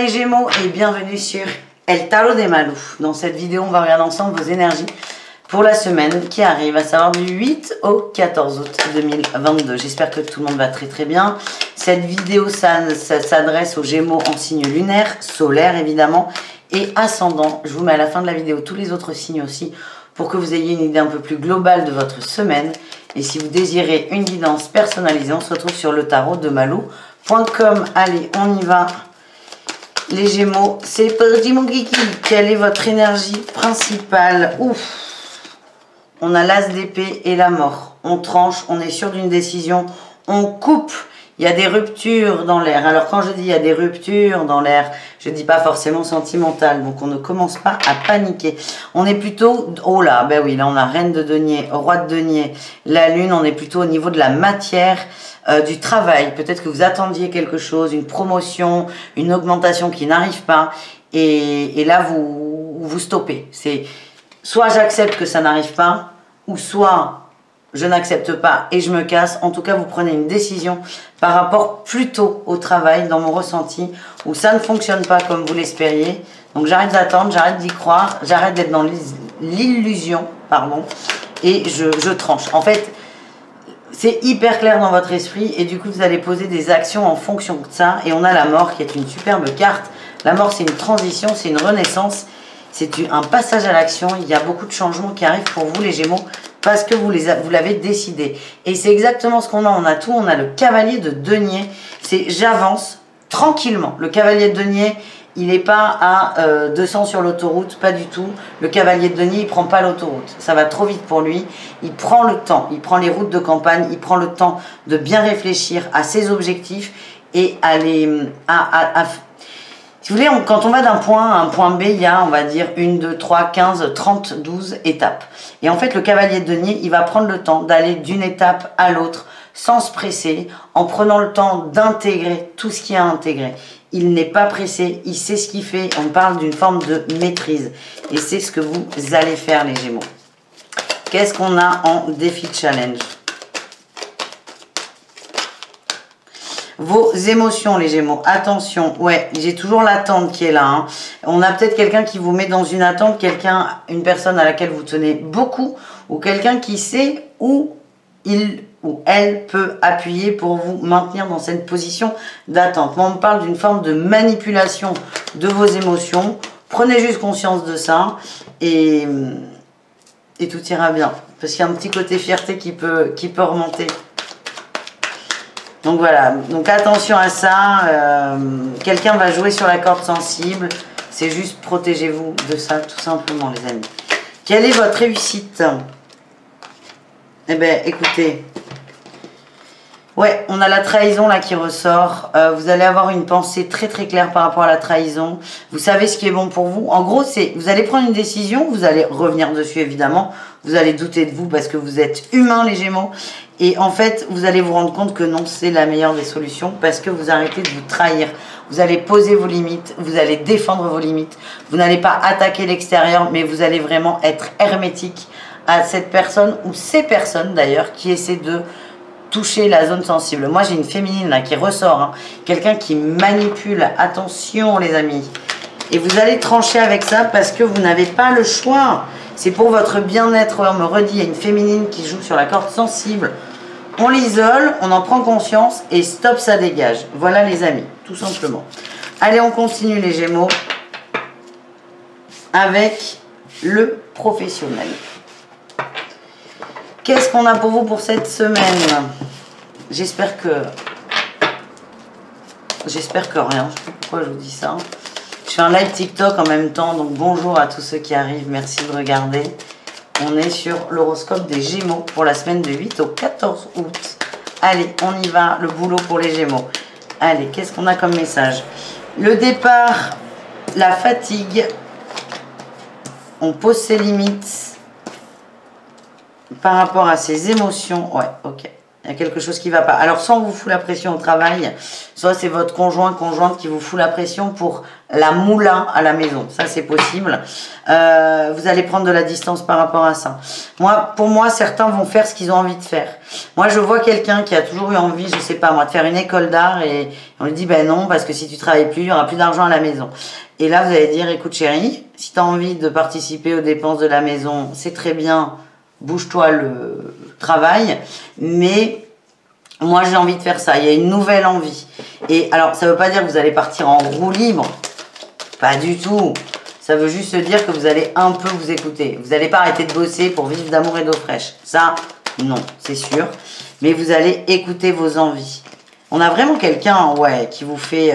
les Gémeaux et bienvenue sur El Tarot de Malou. Dans cette vidéo, on va regarder ensemble vos énergies pour la semaine qui arrive, à savoir du 8 au 14 août 2022. J'espère que tout le monde va très bien. Cette vidéo s'adresse aux Gémeaux en signe lunaire, solaire évidemment, et ascendant. Je vous mets à la fin de la vidéo tous les autres signes aussi pour que vous ayez une idée un peu plus globale de votre semaine. Et si vous désirez une guidance personnalisée, on se retrouve sur le tarot de Malou.com. Allez, on y va. Les Gémeaux, c'est parti mon kiki. Quelle est votre énergie principale? Ouf. On a l'as d'épée et la mort. On tranche, on est sûr d'une décision. On coupe. Il y a des ruptures dans l'air. Alors quand je dis il y a des ruptures dans l'air, je ne dis pas forcément sentimental. Donc on ne commence pas à paniquer. On est plutôt... Oh là, ben oui, là on a reine de denier, roi de denier, la lune. On est plutôt au niveau de la matière, du travail. Peut-être que vous attendiez quelque chose, une promotion, une augmentation qui n'arrive pas. Et là, vous stoppez. C'est soit j'accepte que ça n'arrive pas, ou soit... je n'accepte pas et je me casse. En tout cas, vous prenez une décision par rapport plutôt au travail, dans mon ressenti, où ça ne fonctionne pas comme vous l'espériez. Donc j'arrête d'attendre, j'arrête d'y croire, j'arrête d'être dans l'illusion, pardon, et je tranche. En fait, c'est hyper clair dans votre esprit et du coup, vous allez poser des actions en fonction de ça. Et on a la mort qui est une superbe carte. La mort, c'est une transition, c'est une renaissance, c'est un passage à l'action. Il y a beaucoup de changements qui arrivent pour vous, les Gémeaux, parce que vous l'avez décidé. Et c'est exactement ce qu'on a. On a tout. On a le cavalier de denier. C'est j'avance tranquillement. Le cavalier de denier, il n'est pas à 200 sur l'autoroute. Pas du tout. Le cavalier de denier, il ne prend pas l'autoroute. Ça va trop vite pour lui. Il prend le temps. Il prend les routes de campagne. Il prend le temps de bien réfléchir à ses objectifs et si vous voulez, quand on va d'un point A à un point B, il y a, on va dire, 1, 2, 3, 15, 30, 12 étapes. Et en fait, le cavalier de denier, il va prendre le temps d'aller d'une étape à l'autre, sans se presser, en prenant le temps d'intégrer tout ce qu'il y a à intégrer. Il n'est pas pressé, il sait ce qu'il fait. On parle d'une forme de maîtrise. Et c'est ce que vous allez faire, les Gémeaux. Qu'est-ce qu'on a en défi challenge ? Vos émotions, les Gémeaux. Attention, ouais, j'ai toujours l'attente qui est là. Hein. On a peut-être quelqu'un qui vous met dans une attente, une personne à laquelle vous tenez beaucoup, ou quelqu'un qui sait où il ou elle peut appuyer pour vous maintenir dans cette position d'attente. Moi, on me parle d'une forme de manipulation de vos émotions. Prenez juste conscience de ça et tout ira bien. Parce qu'il y a un petit côté fierté qui peut remonter. Donc voilà, donc attention à ça, quelqu'un va jouer sur la corde sensible, c'est juste protégez-vous de ça tout simplement les amis. Quelle est votre réussite? Eh bien écoutez, ouais, on a la trahison là qui ressort, vous allez avoir une pensée très claire par rapport à la trahison, vous savez ce qui est bon pour vous, en gros c'est, vous allez prendre une décision, vous allez revenir dessus évidemment, vous allez douter de vous parce que vous êtes humains les Gémeaux, et en fait vous allez vous rendre compte que non, c'est la meilleure des solutions parce que vous arrêtez de vous trahir, vous allez poser vos limites, vous allez défendre vos limites, vous n'allez pas attaquer l'extérieur, mais vous allez vraiment être hermétique à cette personne ou ces personnes d'ailleurs qui essaient de toucher la zone sensible. Moi j'ai une féminine là qui ressort, hein. Quelqu'un qui manipule, attention les amis. Et vous allez trancher avec ça parce que vous n'avez pas le choix. C'est pour votre bien-être. On me redit, il y a une féminine qui joue sur la corde sensible. On l'isole, on en prend conscience et stop, ça dégage. Voilà les amis, tout simplement. Allez, on continue les Gémeaux avec le professionnel. Qu'est-ce qu'on a pour vous pour cette semaine? J'espère que rien. Je ne sais pas pourquoi je vous dis ça. Je fais un live TikTok en même temps. Donc bonjour à tous ceux qui arrivent. Merci de regarder. On est sur l'horoscope des Gémeaux pour la semaine de 8 au 14 août. Allez, on y va. Le boulot pour les Gémeaux. Allez, qu'est-ce qu'on a comme message? Le départ, la fatigue. On pose ses limites. Par rapport à ses émotions, ouais, ok. Il y a quelque chose qui ne va pas. Alors, soit on vous fout la pression au travail, soit c'est votre conjoint, conjointe qui vous fout la pression pour la moula à la maison. Ça, c'est possible. Vous allez prendre de la distance par rapport à ça. Pour moi, certains vont faire ce qu'ils ont envie de faire. Moi, je vois quelqu'un qui a toujours eu envie, je sais pas moi, de faire une école d'art et on lui dit, ben non, parce que si tu travailles plus, il n'y aura plus d'argent à la maison. Et là, vous allez dire, écoute chérie, si tu as envie de participer aux dépenses de la maison, c'est très bien, bouge-toi le travail, mais moi j'ai envie de faire ça, il y a une nouvelle envie. Et alors ça veut pas dire que vous allez partir en roue libre, pas du tout, ça veut juste dire que vous allez un peu vous écouter. Vous n'allez pas arrêter de bosser pour vivre d'amour et d'eau fraîche, ça non, c'est sûr, mais vous allez écouter vos envies. On a vraiment quelqu'un, ouais, qui vous fait...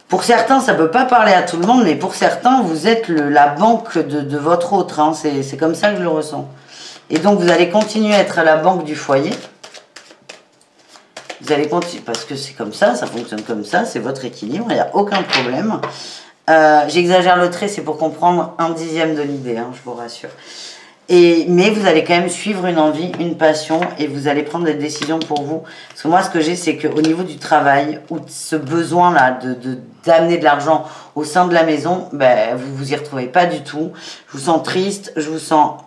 Pour certains, ça ne peut pas parler à tout le monde, mais pour certains, vous êtes la banque de votre autre, hein. C'est comme ça que je le ressens. Et donc, vous allez continuer à être à la banque du foyer. Vous allez continuer, parce que c'est comme ça fonctionne comme ça, c'est votre équilibre, il n'y a aucun problème. J'exagère le trait, c'est pour comprendre 1/10 de l'idée, hein, je vous rassure. Mais vous allez quand même suivre une envie, une passion, et vous allez prendre des décisions pour vous. Parce que moi, ce que j'ai, c'est qu'au niveau du travail, ou de ce besoin-là d'amener de l'argent au sein de la maison, ben, vous vous y retrouvez pas du tout. Je vous sens triste, je vous sens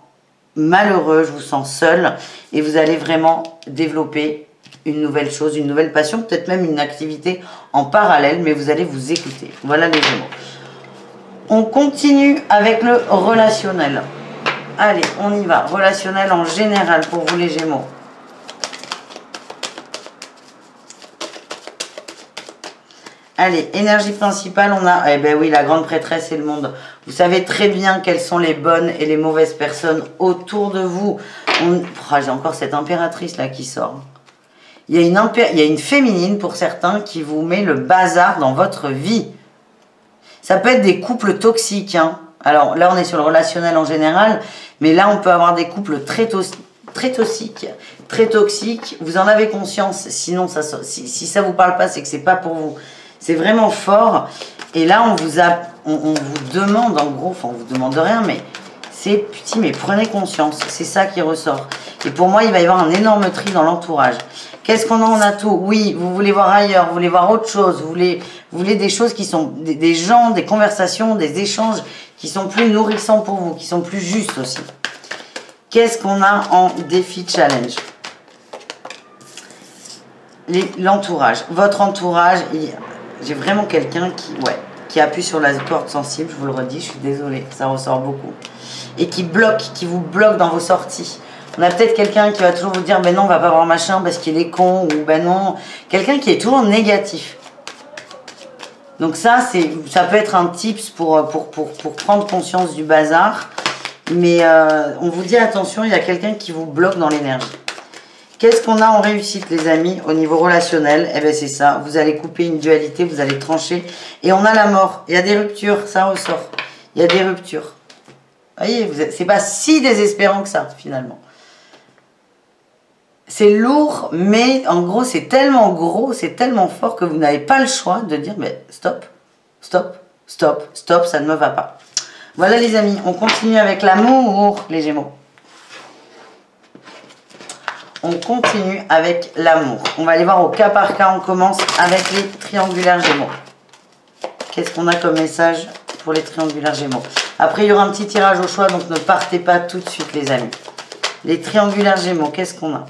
malheureux, je vous sens seul, et vous allez vraiment développer une nouvelle chose, une nouvelle passion, peut-être même une activité en parallèle, mais vous allez vous écouter. Voilà les Gémeaux. On continue avec le relationnel. Allez, on y va. Relationnel en général pour vous les Gémeaux. Allez, énergie principale, on a... Eh ben oui, la grande prêtresse et le monde. Vous savez très bien quelles sont les bonnes et les mauvaises personnes autour de vous. Oh, j'ai encore cette impératrice là qui sort. Il y a une féminine pour certains qui vous met le bazar dans votre vie. Ça peut être des couples toxiques, hein. Alors là, on est sur le relationnel en général, mais là, on peut avoir des couples très toxiques. Vous en avez conscience, sinon, si ça ne vous parle pas, c'est que ce n'est pas pour vous. C'est vraiment fort. Et là, on vous demande, en gros, enfin, on vous demande rien, mais c'est, putain, mais prenez conscience. C'est ça qui ressort. Et pour moi, il va y avoir un énorme tri dans l'entourage. Qu'est-ce qu'on a en atout? Oui, vous voulez voir ailleurs, vous voulez voir autre chose, vous voulez des choses qui sont, des gens, des conversations, des échanges qui sont plus nourrissants pour vous, qui sont plus justes aussi. Qu'est-ce qu'on a en défi challenge? L'entourage. Votre entourage, j'ai vraiment quelqu'un qui appuie sur la corde sensible, je vous le redis, je suis désolée, ça ressort beaucoup. Et qui vous bloque dans vos sorties. On a peut-être quelqu'un qui va toujours vous dire, ben non, on va pas voir machin parce qu'il est con, ou ben non. Quelqu'un qui est toujours négatif. Donc ça peut être un tips pour prendre conscience du bazar. Mais on vous dit, attention, il y a quelqu'un qui vous bloque dans l'énergie. Qu'est-ce qu'on a en réussite, les amis, au niveau relationnel? Eh bien, c'est ça. Vous allez couper une dualité, vous allez trancher. Et on a la mort. Il y a des ruptures, ça ressort. Il y a des ruptures. Vous voyez, c'est pas si désespérant que ça, finalement. C'est lourd, mais en gros, c'est tellement fort que vous n'avez pas le choix de dire, mais stop, stop, stop, stop, ça ne me va pas. Voilà les amis, on continue avec l'amour, les Gémeaux. On continue avec l'amour. On va aller voir au cas par cas, on commence avec les triangulaires Gémeaux. Qu'est-ce qu'on a comme message pour les triangulaires Gémeaux? Après, il y aura un petit tirage au choix, donc ne partez pas tout de suite les amis. Les triangulaires Gémeaux, qu'est-ce qu'on a?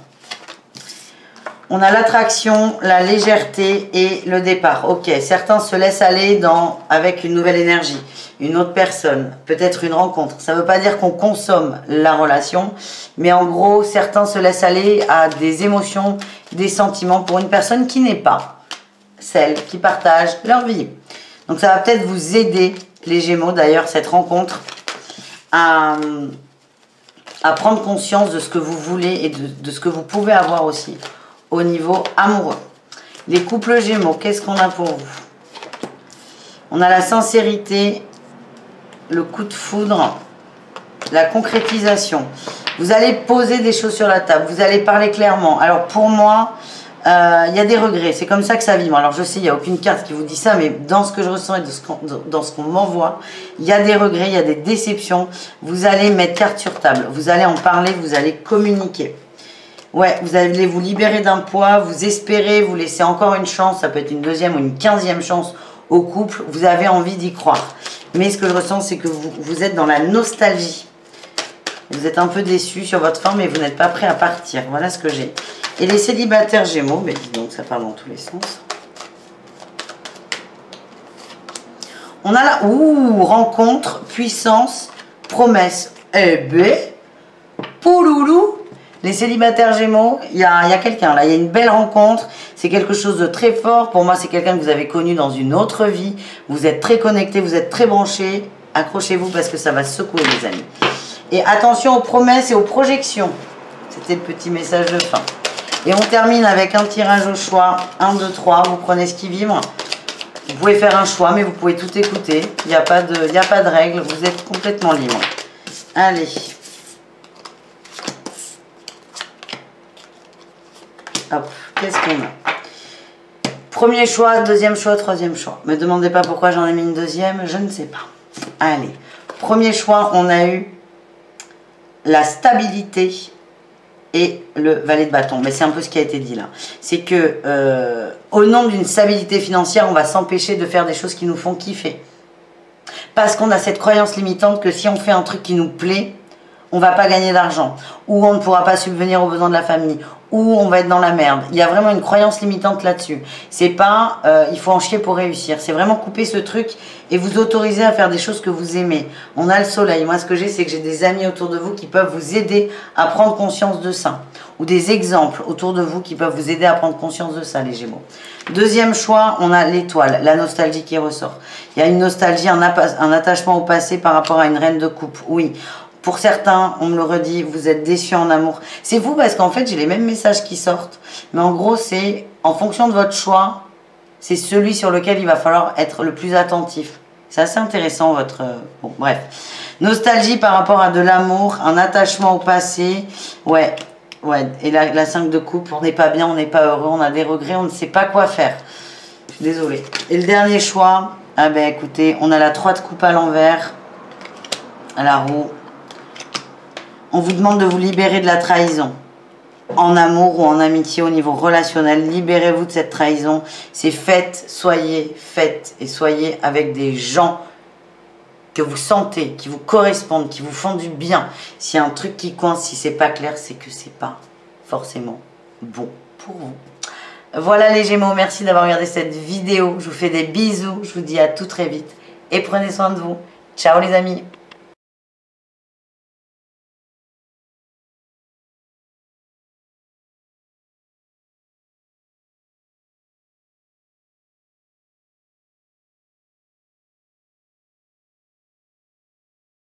On a l'attraction, la légèreté et le départ. Ok, certains se laissent aller avec une nouvelle énergie, une autre personne, peut-être une rencontre. Ça ne veut pas dire qu'on consomme la relation, mais en gros, certains se laissent aller à des émotions, des sentiments pour une personne qui n'est pas celle qui partage leur vie. Donc ça va peut-être vous aider, les Gémeaux d'ailleurs, cette rencontre, à prendre conscience de ce que vous voulez et de ce que vous pouvez avoir aussi au niveau amoureux. Les couples Gémeaux, qu'est-ce qu'on a pour vous? On a la sincérité, le coup de foudre, la concrétisation. Vous allez poser des choses sur la table, vous allez parler clairement. Alors pour moi, il y a des regrets, c'est comme ça que ça vibre. Alors je sais, il n'y a aucune carte qui vous dit ça, mais dans ce que je ressens et dans ce qu'on m'envoie, il y a des regrets, il y a des déceptions. Vous allez mettre carte sur table, vous allez en parler, vous allez communiquer. Ouais, vous allez vous libérer d'un poids, vous espérez, vous laissez encore une chance, ça peut être une deuxième ou une 15e chance au couple, vous avez envie d'y croire. Mais ce que je ressens, c'est que vous êtes dans la nostalgie. Vous êtes un peu déçu sur votre forme et vous n'êtes pas prêt à partir. Voilà ce que j'ai. Et les célibataires Gémeaux, mais dis donc, ça parle dans tous les sens. On a là, rencontre, puissance, promesse. Eh ben, pouloulou. Les célibataires Gémeaux, il y a quelqu'un là, il y a une belle rencontre, c'est quelque chose de très fort. Pour moi, c'est quelqu'un que vous avez connu dans une autre vie. Vous êtes très connectés, vous êtes très branchés. Accrochez-vous parce que ça va secouer, les amis. Et attention aux promesses et aux projections. C'était le petit message de fin. Et on termine avec un tirage au choix. 1, 2, 3, vous prenez ce qui vibre. Vous pouvez faire un choix, mais vous pouvez tout écouter. Il n'y a pas de règle, vous êtes complètement libre. Allez. Hop, qu'est-ce qu'on a? Premier choix, deuxième choix, troisième choix. Ne me demandez pas pourquoi j'en ai mis une deuxième, je ne sais pas. Allez, premier choix, on a eu la stabilité et le valet de bâton. Mais c'est un peu ce qui a été dit là. C'est que au nom d'une stabilité financière, on va s'empêcher de faire des choses qui nous font kiffer. Parce qu'on a cette croyance limitante que si on fait un truc qui nous plaît, on ne va pas gagner d'argent, ou on ne pourra pas subvenir aux besoins de la famille, ou on va être dans la merde. Il y a vraiment une croyance limitante là-dessus. C'est pas il faut en chier pour réussir. C'est vraiment couper ce truc et vous autoriser à faire des choses que vous aimez. On a le soleil. Moi, ce que j'ai, c'est que j'ai des amis autour de vous qui peuvent vous aider à prendre conscience de ça. Ou des exemples autour de vous qui peuvent vous aider à prendre conscience de ça, les Gémeaux. Deuxième choix, on a l'étoile, la nostalgie qui ressort. Il y a une nostalgie, un attachement au passé par rapport à une reine de coupe. Oui. Pour certains, on me le redit, vous êtes déçus en amour. C'est vous parce qu'en fait, j'ai les mêmes messages qui sortent. Mais en gros, c'est en fonction de votre choix, c'est celui sur lequel il va falloir être le plus attentif. C'est assez intéressant, votre... Bon, bref. Nostalgie par rapport à de l'amour, un attachement au passé. Ouais. Et la 5 de coupe, on n'est pas bien, on n'est pas heureux, on a des regrets, on ne sait pas quoi faire. Je suis désolée. Et le dernier choix, ah ben écoutez, on a la 3 de coupe à l'envers, à la roue. On vous demande de vous libérer de la trahison. En amour ou en amitié au niveau relationnel, libérez-vous de cette trahison. C'est faites et soyez avec des gens que vous sentez, qui vous correspondent, qui vous font du bien. S'il y a un truc qui coince, si c'est pas clair, c'est que c'est pas forcément bon pour vous. Voilà les Gémeaux, merci d'avoir regardé cette vidéo. Je vous fais des bisous, je vous dis à tout très vite et prenez soin de vous. Ciao les amis.